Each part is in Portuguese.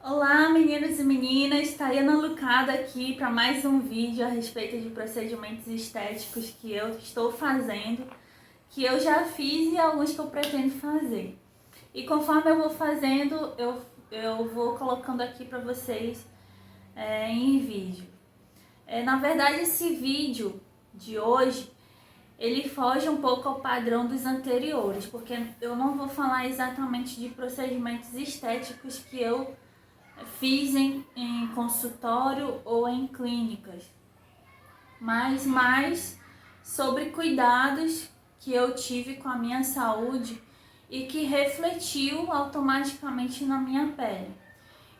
Olá, meninos e meninas, Tayana Lucado aqui para mais um vídeo a respeito de procedimentos estéticos que eu estou fazendo, que eu já fiz e alguns que eu pretendo fazer. E conforme eu vou fazendo, eu vou colocando aqui para vocês em vídeo. Na verdade, esse vídeo de hoje, ele foge um pouco ao padrão dos anteriores, porque eu não vou falar exatamente de procedimentos estéticos que eu fiz em consultório ou em clínicas, mas mais sobre cuidados que eu tive com a minha saúde e que refletiu automaticamente na minha pele.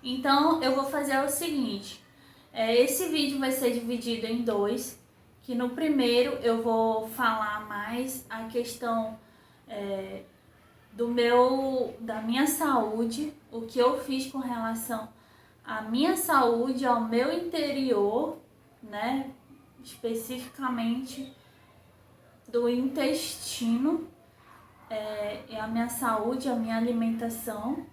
Então eu vou fazer o seguinte, esse vídeo vai ser dividido em dois, que no primeiro eu vou falar mais a questão da minha saúde, o que eu fiz com relação à minha saúde, ao meu interior, né? Especificamente do intestino, a minha saúde, a minha alimentação.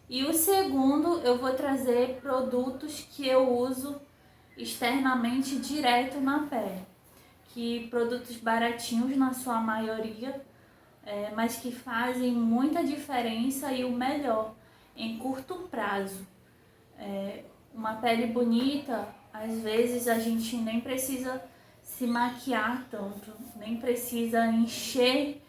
E o segundo, eu vou trazer produtos que eu uso externamente direto na pele, que produtos baratinhos na sua maioria, mas que fazem muita diferença e o melhor, em curto prazo. Uma pele bonita, às vezes a gente nem precisa se maquiar tanto, nem precisa encher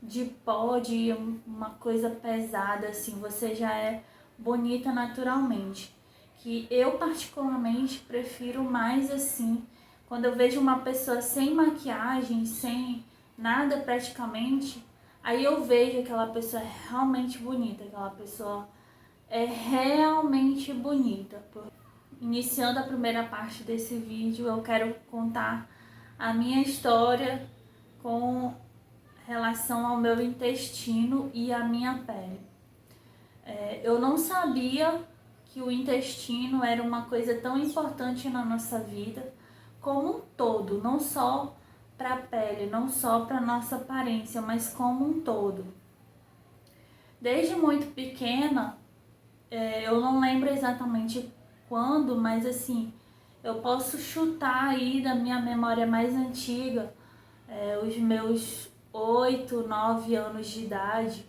de pó, de uma coisa pesada, assim, você já é bonita naturalmente. Que eu particularmente prefiro mais assim, quando eu vejo uma pessoa sem maquiagem, sem nada praticamente, aí eu vejo que aquela pessoa é realmente bonita, aquela pessoa é realmente bonita. Iniciando a primeira parte desse vídeo, eu quero contar a minha história com relação ao meu intestino e à minha pele. Eu não sabia que o intestino era uma coisa tão importante na nossa vida como um todo, não só para a pele, não só para a nossa aparência, mas como um todo. Desde muito pequena, eu não lembro exatamente quando, mas assim, eu posso chutar aí da minha memória mais antiga, os meus 8, 9 anos de idade,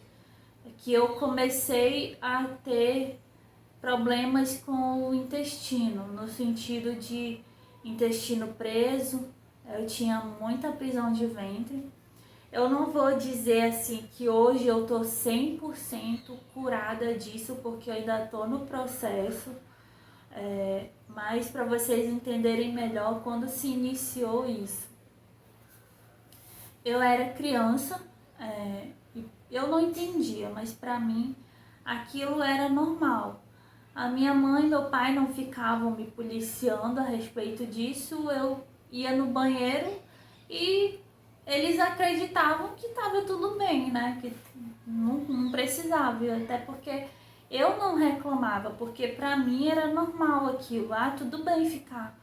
que eu comecei a ter problemas com o intestino, no sentido de intestino preso, eu tinha muita prisão de ventre. Eu não vou dizer assim que hoje eu tô 100% curada disso, porque eu ainda tô no processo, mas para vocês entenderem melhor quando se iniciou isso. Eu era criança, e eu não entendia, mas para mim aquilo era normal. A minha mãe e meu pai não ficavam me policiando a respeito disso, eu ia no banheiro e eles acreditavam que estava tudo bem, né? Que não precisava, até porque eu não reclamava, porque pra mim era normal aquilo. Ah, tudo bem ficar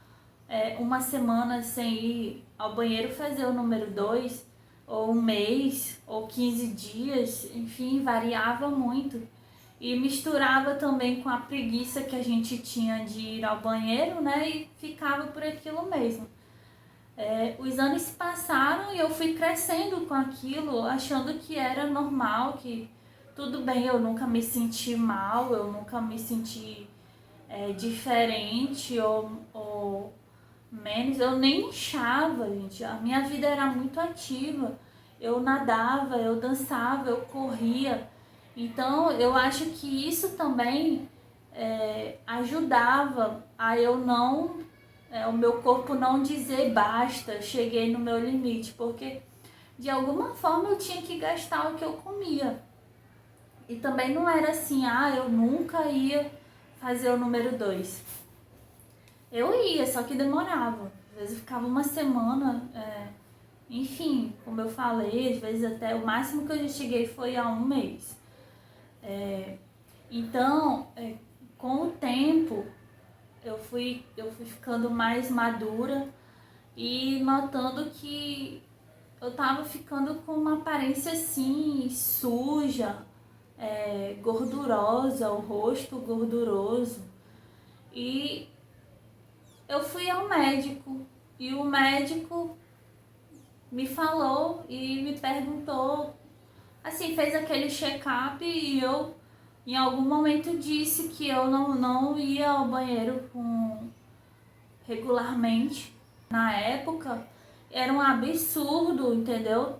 uma semana sem ir ao banheiro fazer o número 2, ou um mês, ou 15 dias, enfim, variava muito. E misturava também com a preguiça que a gente tinha de ir ao banheiro, né? E ficava por aquilo mesmo. Os anos se passaram e eu fui crescendo com aquilo, achando que era normal, que tudo bem, eu nunca me senti mal, eu nunca me senti diferente ou menos. Eu nem inchava, gente. A minha vida era muito ativa. Eu nadava, eu dançava, eu corria. Então eu acho que isso também ajudava a eu não o meu corpo não dizer basta, cheguei no meu limite, porque de alguma forma eu tinha que gastar o que eu comia. E também não era assim, eu nunca ia fazer o número 2. Eu ia, só que demorava. Às vezes ficava uma semana, enfim, como eu falei, às vezes até o máximo que eu já cheguei foi a um mês. Então, com o tempo, eu fui ficando mais madura e notando que eu tava ficando com uma aparência assim, suja, gordurosa, o rosto gorduroso. E eu fui ao médico e o médico me falou e me perguntou, assim, fez aquele check-up e eu em algum momento disse que eu não ia ao banheiro regularmente. Na época era um absurdo, entendeu?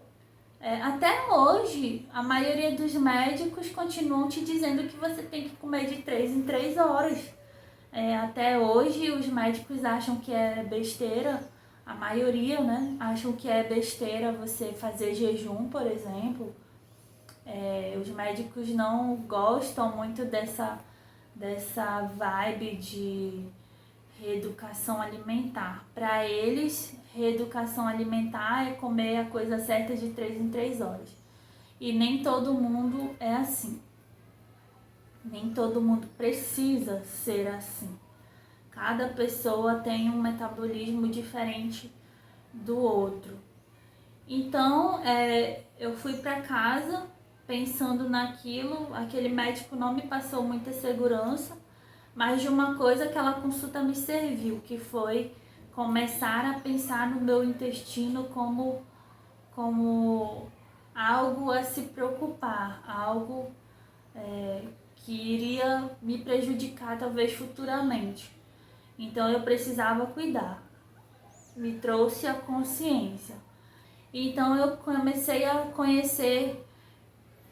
Até hoje, a maioria dos médicos continuam te dizendo que você tem que comer de 3 em 3 horas. Até hoje, os médicos acham que é besteira, a maioria, né? Acham que é besteira você fazer jejum, por exemplo. Os médicos não gostam muito dessa vibe de reeducação alimentar. Para eles, reeducação alimentar é comer a coisa certa de 3 em 3 horas. E nem todo mundo é assim. Nem todo mundo precisa ser assim. Cada pessoa tem um metabolismo diferente do outro. Então, eu fui para casa pensando naquilo. Aquele médico não me passou muita segurança, mas de uma coisa aquela consulta me serviu, que foi começar a pensar no meu intestino como algo a se preocupar, algo que iria me prejudicar talvez futuramente. Então eu precisava cuidar. Me trouxe a consciência. Então eu comecei a conhecer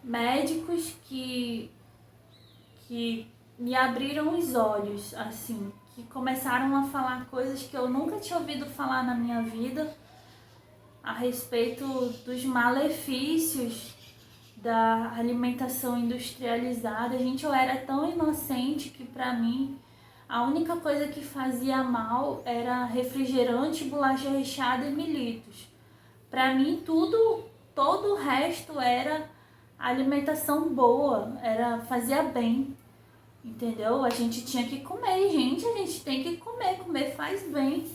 médicos que me abriram os olhos, assim, que começaram a falar coisas que eu nunca tinha ouvido falar na minha vida a respeito dos malefícios da alimentação industrializada. Gente, eu era tão inocente que para mim a única coisa que fazia mal era refrigerante, bolacha recheada e militos. Para mim todo o resto era alimentação boa, fazia bem. Entendeu? A gente tinha que comer, gente, a gente tem que comer faz bem.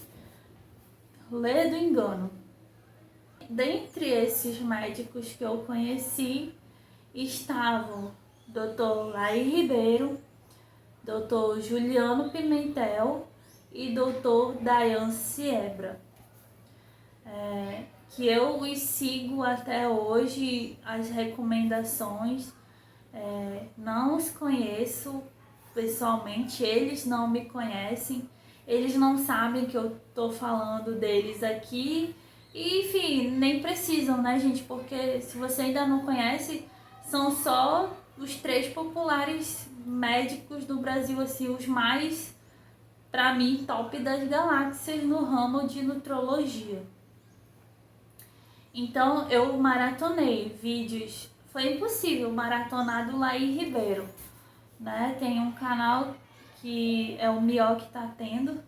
Lê do engano. Dentre esses médicos que eu conheci, estavam Dr. Laí Ribeiro, Dr. Juliano Pimentel e Dr. Dayan Siebra, que eu os sigo até hoje, as recomendações. Não os conheço pessoalmente, eles não me conhecem, eles não sabem que eu tô falando deles aqui, e enfim, nem precisam, né, gente, porque se você ainda não conhece, são só os 3 populares médicos do Brasil, assim, os mais, pra mim, top das galáxias no ramo de nutrologia. Então eu maratonei vídeos, foi impossível maratonar do Laí Ribeiro, né? Tem um canal que é o Mioc Tá Tendo,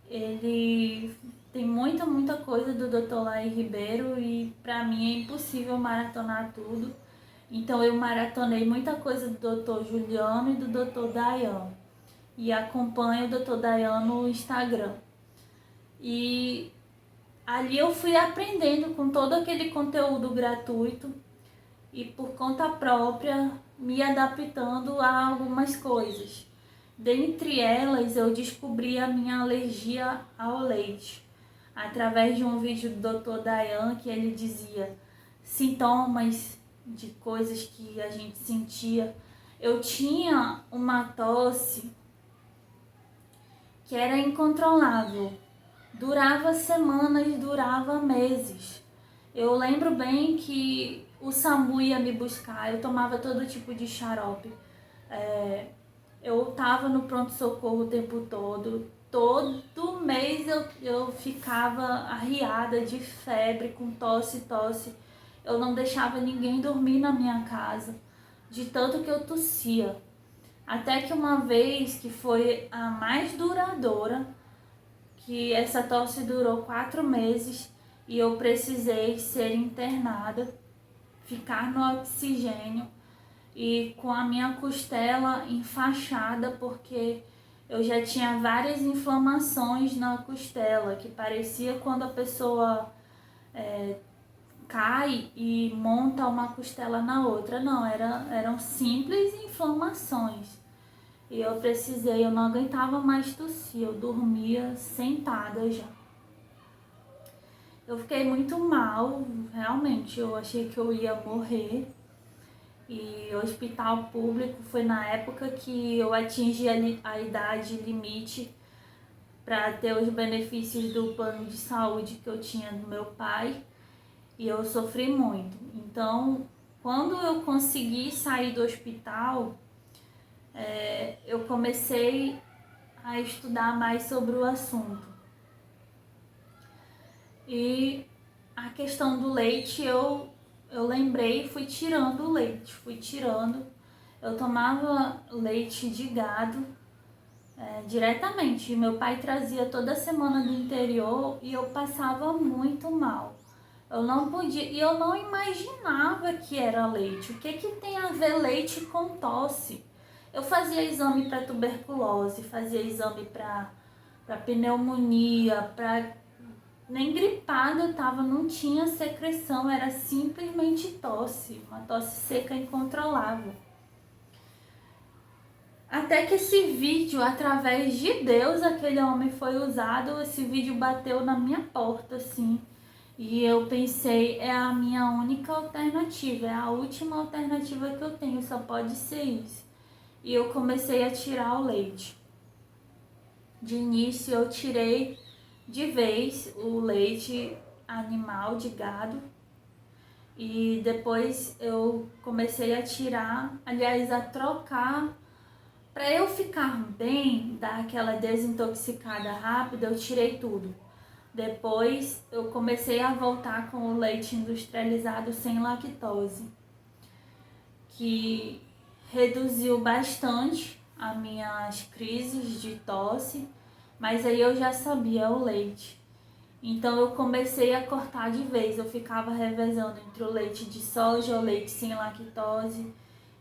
ele tem muita coisa do Dr. Laí Ribeiro e pra mim é impossível maratonar tudo. Então eu maratonei muita coisa do Dr. Juliano e do Dr. Dayan e acompanho o Dr. Dayan no Instagram. E ali eu fui aprendendo com todo aquele conteúdo gratuito e por conta própria me adaptando a algumas coisas. Dentre elas, eu descobri a minha alergia ao leite, através de um vídeo do Dr. Dayan, que ele dizia sintomas de coisas que a gente sentia. Eu tinha uma tosse que era incontrolável, durava semanas, durava meses. Eu lembro bem que o SAMU ia me buscar, eu tomava todo tipo de xarope. Eu tava no pronto-socorro o tempo todo. Todo mês eu ficava arriada de febre, com tosse. Eu não deixava ninguém dormir na minha casa, de tanto que eu tossia. Até que uma vez, que foi a mais duradoura, que essa tosse durou 4 meses e eu precisei ser internada, ficar no oxigênio e com a minha costela enfaixada, porque eu já tinha várias inflamações na costela, que parecia quando a pessoa cai e monta uma costela na outra. Não, eram simples inflamações. E eu não aguentava mais tossir, eu dormia sentada já. Eu fiquei muito mal, realmente, eu achei que eu ia morrer. E o hospital público foi na época que eu atingi a idade limite para ter os benefícios do plano de saúde que eu tinha do meu pai. E eu sofri muito. Então, quando eu consegui sair do hospital, eu comecei a estudar mais sobre o assunto. E a questão do leite, eu lembrei e fui tirando o leite, Eu tomava leite de gado diretamente. Meu pai trazia toda semana do interior e eu passava muito mal. Eu não podia, e eu não imaginava que era leite. O que tem a ver leite com tosse? Eu fazia exame para tuberculose, fazia exame para pneumonia, nem gripada eu tava, não tinha secreção, era simplesmente tosse, uma tosse seca incontrolável. Até que esse vídeo, através de Deus, aquele homem foi usado, esse vídeo bateu na minha porta, assim. E eu pensei, é a minha única alternativa, é a última alternativa que eu tenho, só pode ser isso. E eu comecei a tirar o leite. De início eu tirei de vez o leite animal de gado. E depois eu comecei a tirar, aliás, a trocar. Para eu ficar bem, dar aquela desintoxicada rápida, eu tirei tudo. Depois eu comecei a voltar com o leite industrializado sem lactose, que reduziu bastante as minhas crises de tosse, mas aí eu já sabia o leite. Então eu comecei a cortar de vez, eu ficava revezando entre o leite de soja, o leite sem lactose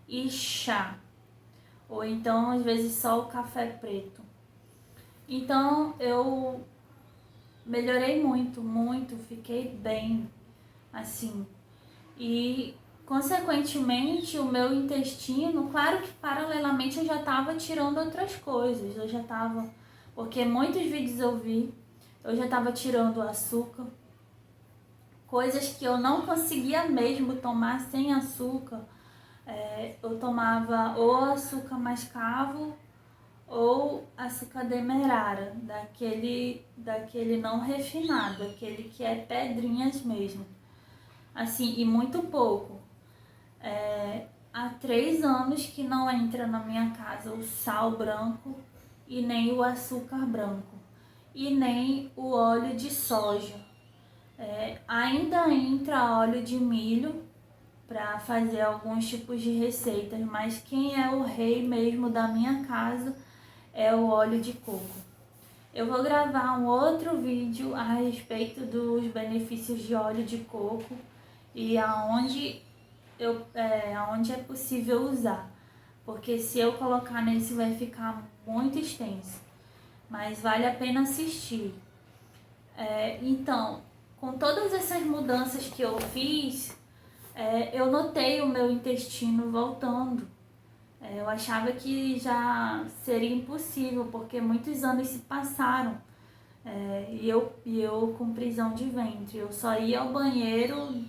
e chá. Ou então às vezes só o café preto. Então eu melhorei muito, fiquei bem, assim. E consequentemente o meu intestino, claro que paralelamente eu já estava tirando outras coisas, porque muitos vídeos eu já estava tirando o açúcar, coisas que eu não conseguia mesmo tomar sem açúcar. Eu tomava ou açúcar mascavo ou açúcar demerara, daquele não refinado, aquele que é pedrinhas mesmo. Assim, e muito pouco. Há 3 anos que não entra na minha casa o sal branco e nem o açúcar branco e nem o óleo de soja. Ainda entra óleo de milho para fazer alguns tipos de receitas, mas quem é o rei mesmo da minha casa é o óleo de coco. Eu vou gravar um outro vídeo a respeito dos benefícios de óleo de coco e aonde é possível usar, porque se eu colocar nesse vai ficar muito extenso, mas vale a pena assistir. Então, com todas essas mudanças que eu fiz, eu notei o meu intestino voltando. Eu achava que já seria impossível, porque muitos anos se passaram e eu com prisão de ventre. Eu só ia ao banheiro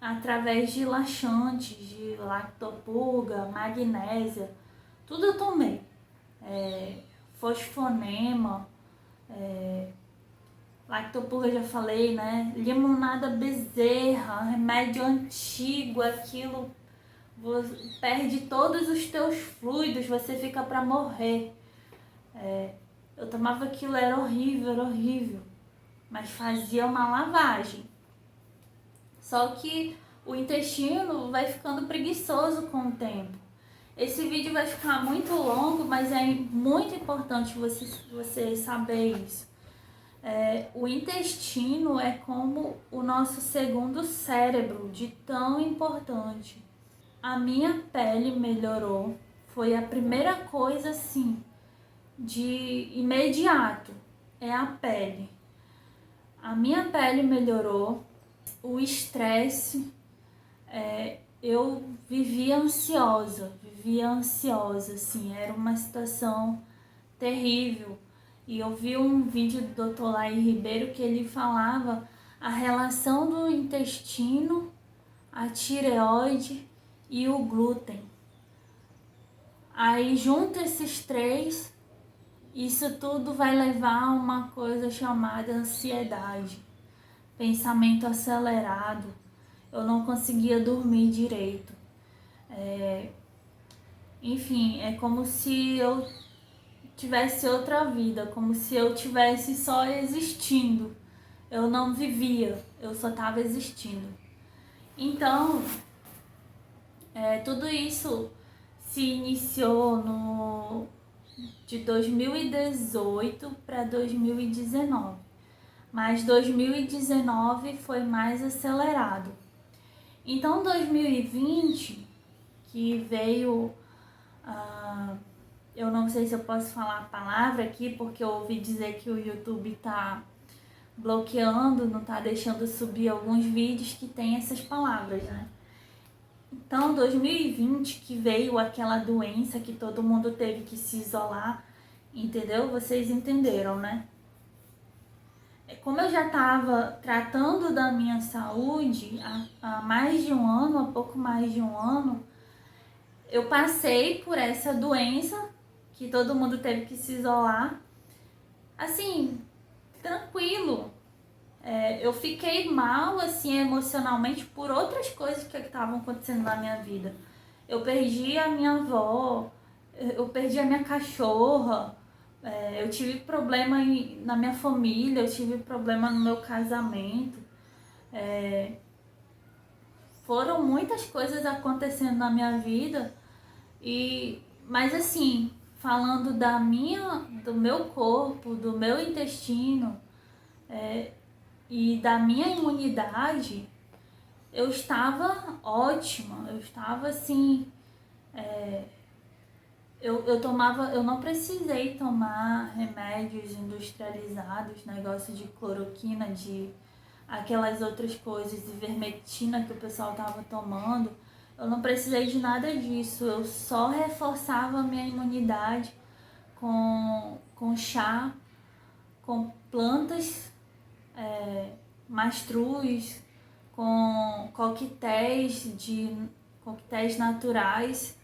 através de laxantes, de lactopurga, magnésia, tudo eu tomei. Fosfonema, lactopurga já falei, né? Limonada Bezerra, remédio antigo, aquilo perde todos os teus fluidos, você fica pra morrer. Eu tomava aquilo, era horrível, mas fazia uma lavagem. Só que o intestino vai ficando preguiçoso com o tempo. Esse vídeo vai ficar muito longo, mas é muito importante você saber isso. O intestino é como o nosso segundo cérebro, de tão importante. A minha pele melhorou, foi a primeira coisa assim, de imediato, é a pele. A minha pele melhorou, o estresse, eu vivia ansiosa, assim, era uma situação terrível. E eu vi um vídeo do Dr. Laí Ribeiro que ele falava a relação do intestino, a tireoide e o glúten. Aí junta esses três, isso tudo vai levar a uma coisa chamada ansiedade, pensamento acelerado. Eu não conseguia dormir direito. Enfim, é como se eu tivesse outra vida, como se eu tivesse só existindo. Eu não vivia, eu só estava existindo. Então, tudo isso se iniciou de 2018 para 2019, mas 2019 foi mais acelerado. Então, 2020, que veio, eu não sei se eu posso falar a palavra aqui, porque eu ouvi dizer que o YouTube tá bloqueando, não tá deixando subir alguns vídeos que tem essas palavras, né? Então, 2020, que veio aquela doença que todo mundo teve que se isolar, entendeu? Vocês entenderam, né? Como eu já estava tratando da minha saúde há mais de um ano, há pouco mais de um ano, eu passei por essa doença que todo mundo teve que se isolar, assim, tranquilo. Eu fiquei mal, assim, emocionalmente por outras coisas que estavam acontecendo na minha vida. Eu perdi a minha avó, eu perdi a minha cachorra, eu tive problema na minha família, eu tive problema no meu casamento. Foram muitas coisas acontecendo na minha vida, mas assim, falando do meu corpo, do meu intestino, e da minha imunidade, eu estava ótima, eu estava assim, eu não precisei tomar remédios industrializados, negócio de cloroquina, de aquelas outras coisas, de ivermectina que o pessoal estava tomando. Eu não precisei de nada disso, eu só reforçava a minha imunidade com chá, com plantas mastruz, com coquetéis naturais.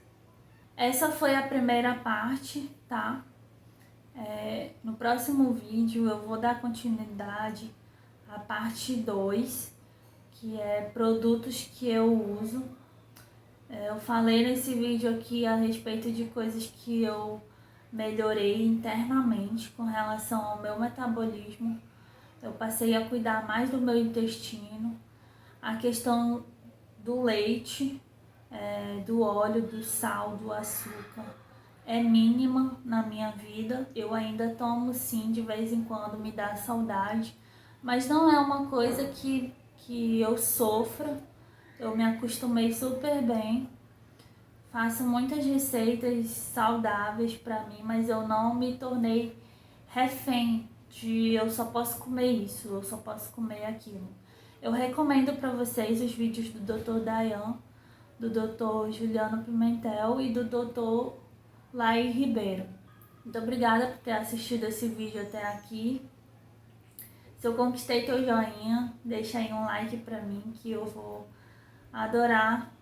Essa foi a primeira parte, tá? No próximo vídeo eu vou dar continuidade à parte 2, que é produtos que eu uso. Eu falei nesse vídeo aqui a respeito de coisas que eu melhorei internamente com relação ao meu metabolismo. Eu passei a cuidar mais do meu intestino, a questão do leite, do óleo, do sal, do açúcar é mínima na minha vida. Eu ainda tomo sim, de vez em quando me dá saudade, mas não é uma coisa que eu sofra. Eu me acostumei super bem, faço muitas receitas saudáveis para mim, mas eu não me tornei refém de eu só posso comer isso, eu só posso comer aquilo. Eu recomendo para vocês os vídeos do Dr. Dayan, do Dr. Juliano Pimentel e do Dr. Laí Ribeiro. Muito obrigada por ter assistido esse vídeo até aqui. Se eu conquistei teu joinha, deixa aí um like pra mim que eu vou adorar.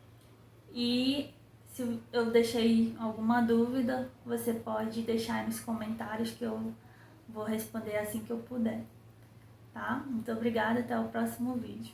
E se eu deixei alguma dúvida, você pode deixar aí nos comentários que eu vou responder assim que eu puder. Tá? Muito obrigada, até o próximo vídeo.